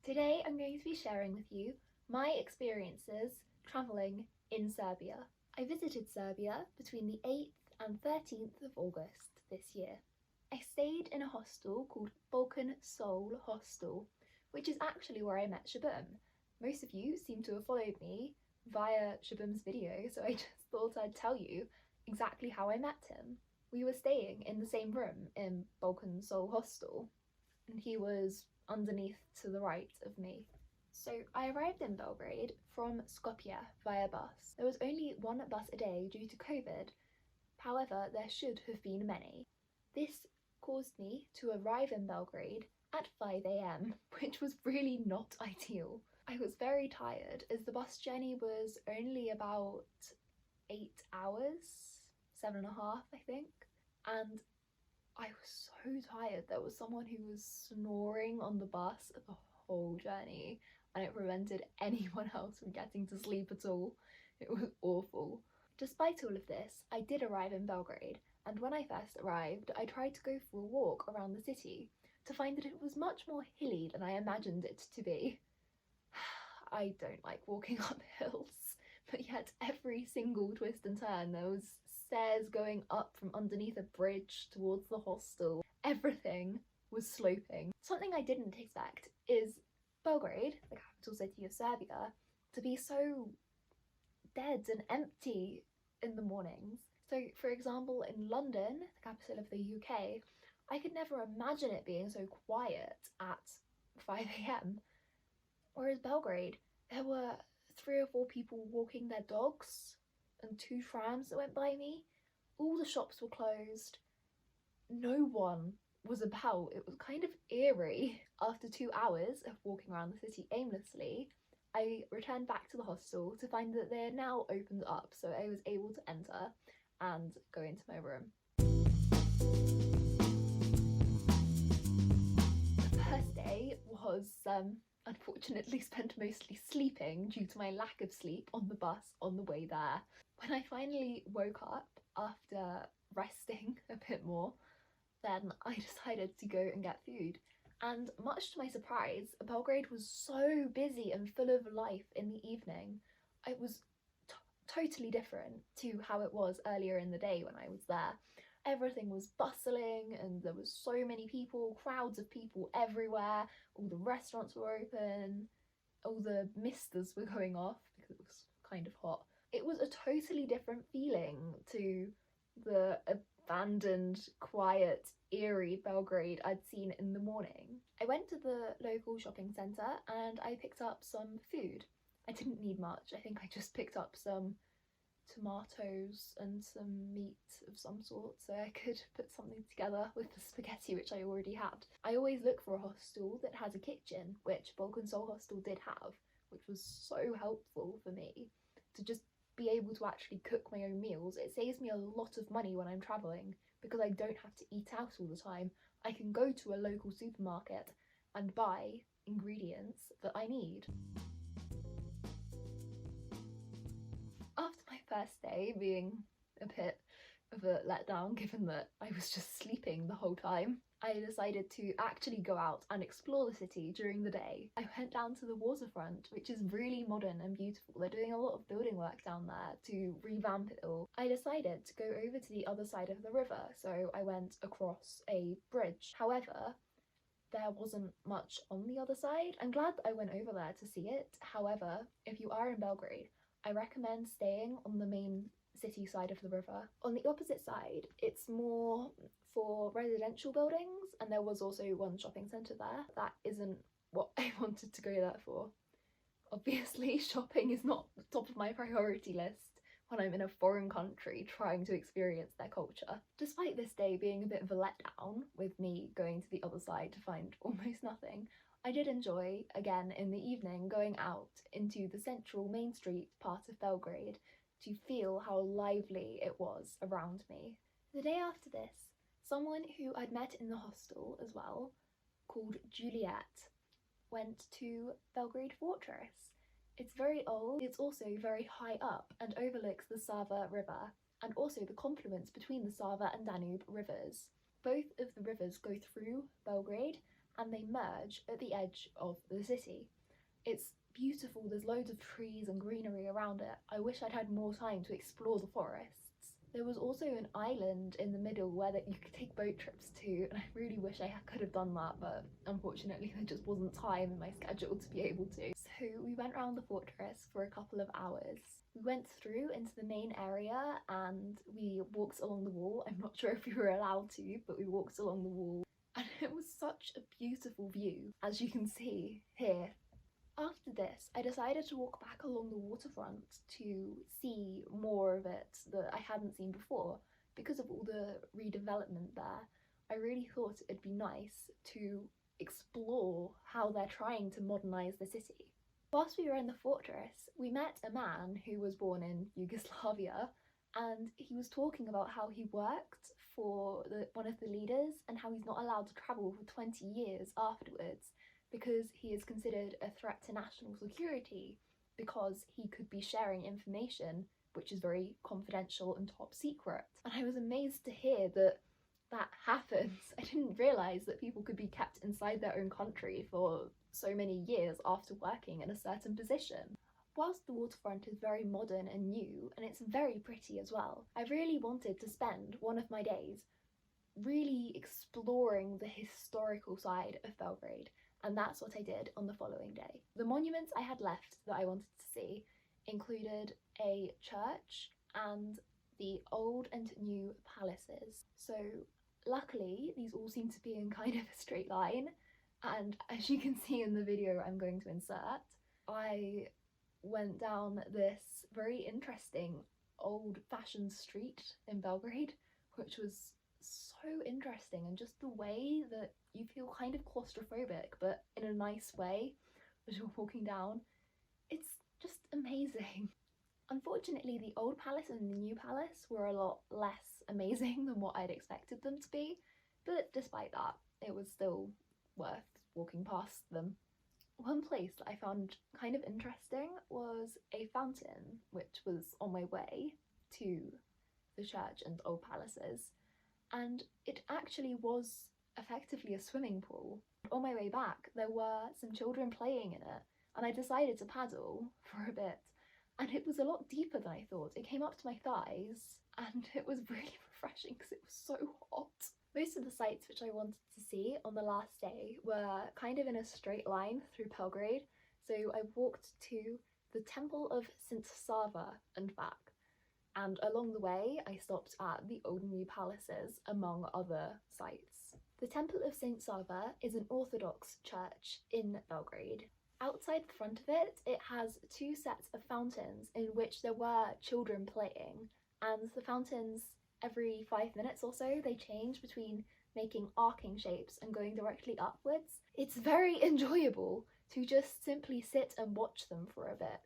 Today I'm going to be sharing with you my experiences travelling in Serbia. I visited Serbia between the 8th and 13th of August this year. I stayed in a hostel called Balkan Soul Hostel, which is actually where I met Shabum. Most of you seem to have followed me via Shabum's video, so I just thought I'd tell you exactly how I met him. We were staying in the same room in Balkan Soul Hostel, and he was underneath to the right of me. So I arrived in Belgrade from Skopje via bus. There was only one bus a day due to COVID, however there should have been many. This caused me to arrive in Belgrade at 5 a.m, which was really not ideal. I was very tired as the bus journey was only about 8 hours, 7.5 I think, and I was so tired. There was someone who was snoring on the bus the whole journey and it prevented anyone else from getting to sleep at all. It was awful. Despite all of this, I did arrive in Belgrade, and when I first arrived, I tried to go for a walk around the city to find that it was much more hilly than I imagined it to be. I don't like walking up hills, but yet every single twist and turn there was stairs going up from underneath a bridge towards the hostel. Everything was sloping. Something I didn't expect is Belgrade, the capital city of Serbia, to be so dead and empty in the mornings. So for example, in London, the capital of the UK, I could never imagine it being so quiet at 5 a.m. Whereas Belgrade, there were 3 or 4 people walking their dogs and 2 trams that went by me. All the shops were closed. No one was about. It was kind of eerie. After 2 hours of walking around the city aimlessly, I returned back to the hostel to find that they had now opened up, so I was able to enter and go into my room. The first day was unfortunately spent mostly sleeping due to my lack of sleep on the bus on the way there. When I finally woke up after resting a bit more, then I decided to go and get food. And much to my surprise, Belgrade was so busy and full of life in the evening. It was totally different to how it was earlier in the day when I was there. Everything was bustling and there was so many people, crowds of people everywhere. All the restaurants were open, all the misters were going off because it was kind of hot. It was a totally different feeling to the abandoned, quiet, eerie Belgrade I'd seen in the morning. I went to the local shopping centre and I picked up some food. I didn't need much. I think I just picked up some tomatoes and some meat of some sort so I could put something together with the spaghetti which I already had. I always look for a hostel that has a kitchen, which Balkan Soul Hostel did have, which was so helpful for me to just be able to actually cook my own meals. It saves me a lot of money when I'm travelling because I don't have to eat out all the time. I can go to a local supermarket and buy ingredients that I need. After my first day being a bit of a letdown given that I was just sleeping the whole time, I decided to actually go out and explore the city during the day. I went down to the waterfront, which is really modern and beautiful. They're doing a lot of building work down there to revamp it all. I decided to go over to the other side of the river, so I went across a bridge. However, there wasn't much on the other side. I'm glad that I went over there to see it. However, if you are in Belgrade, I recommend staying on the main city side of the river. On the opposite side, it's more for residential buildings, and there was also one shopping centre there. That isn't what I wanted to go there for. Obviously, shopping is not the top of my priority list when I'm in a foreign country trying to experience their culture. Despite this day being a bit of a letdown, with me going to the other side to find almost nothing, I did enjoy, again in the evening, going out into the central main street part of Belgrade to feel how lively it was around me. The day after this, someone who I'd met in the hostel as well, called Juliet, went to Belgrade Fortress. It's very old, it's also very high up and overlooks the Sava River and also the confluence between the Sava and Danube rivers. Both of the rivers go through Belgrade, and they merge at the edge of the city. It's beautiful, there's loads of trees and greenery around it. I wish I'd had more time to explore the forests. There was also an island in the middle where you could take boat trips to, and I really wish I could have done that, but unfortunately there just wasn't time in my schedule to be able to. So we went around the fortress for a couple of hours. We went through into the main area and we walked along the wall. I'm not sure if we were allowed to, but we walked along the wall and it was such a beautiful view, as you can see here. After this, I decided to walk back along the waterfront to see more of it that I hadn't seen before. Because of all the redevelopment there, I really thought it'd be nice to explore how they're trying to modernise the city. Whilst we were in the fortress, we met a man who was born in Yugoslavia, and he was talking about how he worked for one of the leaders and how he's not allowed to travel for 20 years afterwards, because he is considered a threat to national security because he could be sharing information which is very confidential and top secret. And I was amazed to hear that that happens. I didn't realise that people could be kept inside their own country for so many years after working in a certain position. Whilst the waterfront is very modern and new, and it's very pretty as well, I really wanted to spend one of my days really exploring the historical side of Belgrade. And that's what I did on the following day. The monuments I had left that I wanted to see included a church and the old and new palaces. So luckily, these all seem to be in kind of a straight line. And as you can see in the video I'm going to insert, I went down this very interesting old-fashioned street in Belgrade, which was so interesting, and just the way that you feel kind of claustrophobic but in a nice way as you're walking down, it's just amazing. Unfortunately, the old palace and the new palace were a lot less amazing than what I'd expected them to be, but despite that, it was still worth walking past them. One place that I found kind of interesting was a fountain which was on my way to the church and old palaces, and it actually was effectively a swimming pool. On my way back, there were some children playing in it, and I decided to paddle for a bit, and it was a lot deeper than I thought. It came up to my thighs, and it was really refreshing because it was so hot. Most of the sites which I wanted to see on the last day were kind of in a straight line through Belgrade, so I walked to the Temple of St. Sava and back. And along the way, I stopped at the old and new palaces, among other sites. The Temple of St. Sava is an Orthodox church in Belgrade. Outside the front of it, it has two sets of fountains in which there were children playing, and the fountains, every 5 minutes or so, they change between making arcing shapes and going directly upwards. It's very enjoyable to just simply sit and watch them for a bit.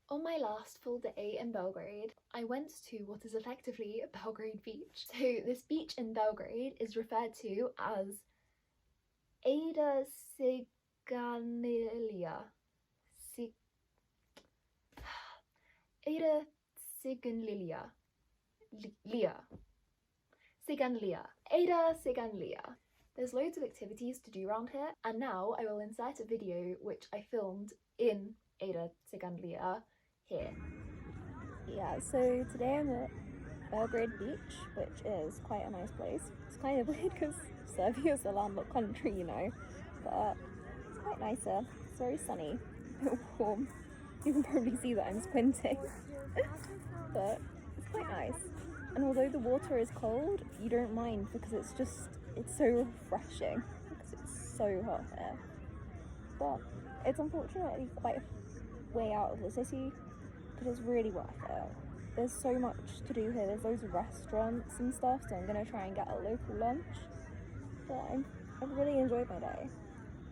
On my last full day in Belgrade, I went to what is effectively Belgrade Beach. So this beach in Belgrade is referred to as Ada Ciganillia. Ada Ciganillia. Ada Ciganillia. There's loads of activities to do around here, and now I will insert a video which I filmed in Ada Ciganillia here. Yeah, so today I'm at Belgrade Beach, which is quite a nice place. It's kind of weird because Serbia's a landlocked country, you know, but it's quite nicer. It's very sunny, a bit warm. You can probably see that I'm squinting, but it's quite nice. And although the water is cold, you don't mind because it's so refreshing because it's so hot here. But it's unfortunately quite a way out of the city, but it's really worth it. There's so much to do here. There's loads of restaurants and stuff, so I'm going to try and get a local lunch. But I've really enjoyed my day.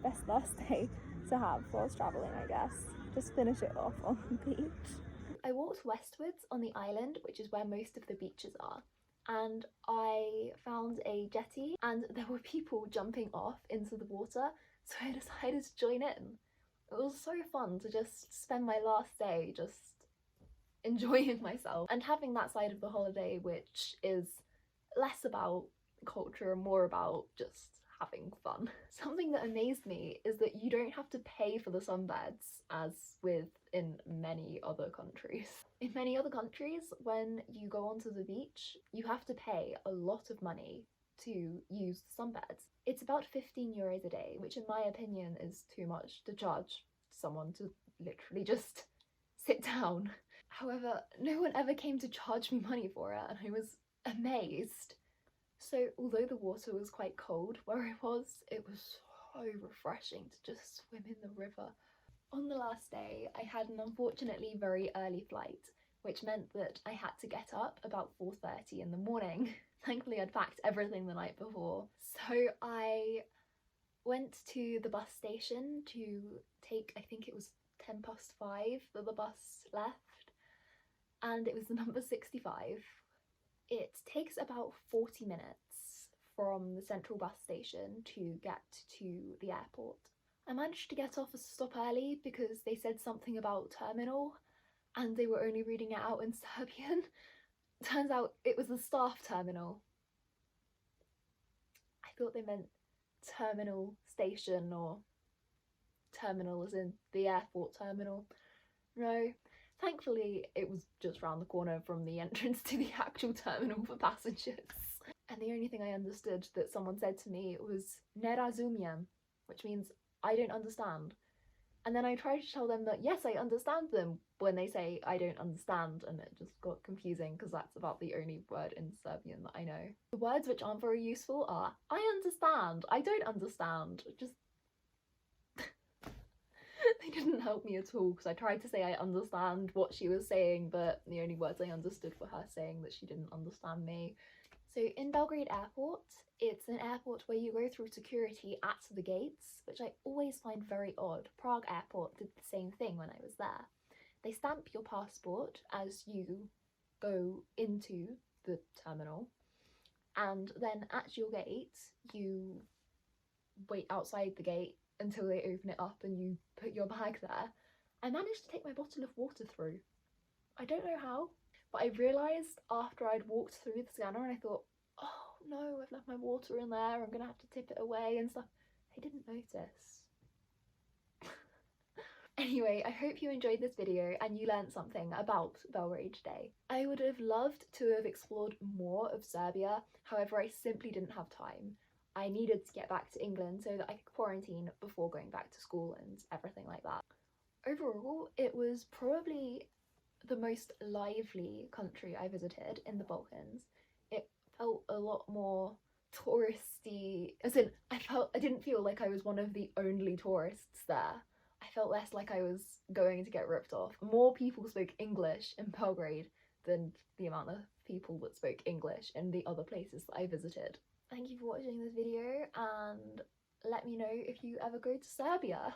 Best last day to have whilst travelling, I guess. Just finish it off on the beach. I walked westwards on the island, which is where most of the beaches are, and I found a jetty and there were people jumping off into the water, so I decided to join in. It was so fun to just spend my last day just enjoying myself and having that side of the holiday which is less about culture and more about just having fun. Something that amazed me is that you don't have to pay for the sunbeds as with in many other countries. In many other countries, when you go onto the beach, you have to pay a lot of money to use the sunbeds. It's about 15 euros a day, which in my opinion is too much to charge someone to literally just sit down. However, no one ever came to charge me money for it, and I was amazed. So although the water was quite cold where I was, it was so refreshing to just swim in the river. On the last day, I had an unfortunately very early flight, which meant that I had to get up about 4:30 in the morning. Thankfully, I'd packed everything the night before. So I went to the bus station to take, I think it was 5:10 that the bus left, and it was the number 65. It takes about 40 minutes from the central bus station to get to the airport. I managed to get off a stop early because they said something about terminal and they were only reading it out in Serbian. Turns out it was the staff terminal. I thought they meant terminal station or terminal as in the airport terminal. No. Thankfully, it was just round the corner from the entrance to the actual terminal for passengers. And the only thing I understood that someone said to me was "Ne razumiem," which means I don't understand. And then I tried to tell them that yes, I understand them when they say I don't understand, and it just got confusing because that's about the only word in Serbian that I know. The words which aren't very useful are I understand, I don't understand, just they didn't help me at all because I tried to say I understand what she was saying, but the only words I understood were her saying that she didn't understand me. So in Belgrade Airport, it's an airport where you go through security at the gates, which I always find very odd. Prague Airport did the same thing when I was there. They stamp your passport as you go into the terminal, and then at your gate, you wait outside the gate until they open it up and you put your bag there. I managed to take my bottle of water through. I don't know how, but I realised after I'd walked through the scanner and I thought, oh no, I've left my water in there, I'm gonna have to tip it away and stuff. I didn't notice. Anyway, I hope you enjoyed this video and you learned something about Belgrade today. I would have loved to have explored more of Serbia, however I simply didn't have time. I needed to get back to England so that I could quarantine before going back to school and everything like that. Overall, it was probably the most lively country I visited in the Balkans. It felt a lot more touristy, as in I didn't feel like I was one of the only tourists there. I felt less like I was going to get ripped off. More people spoke English in Belgrade than the amount of people that spoke English in the other places that I visited. Thank you for watching this video and let me know if you ever go to Serbia.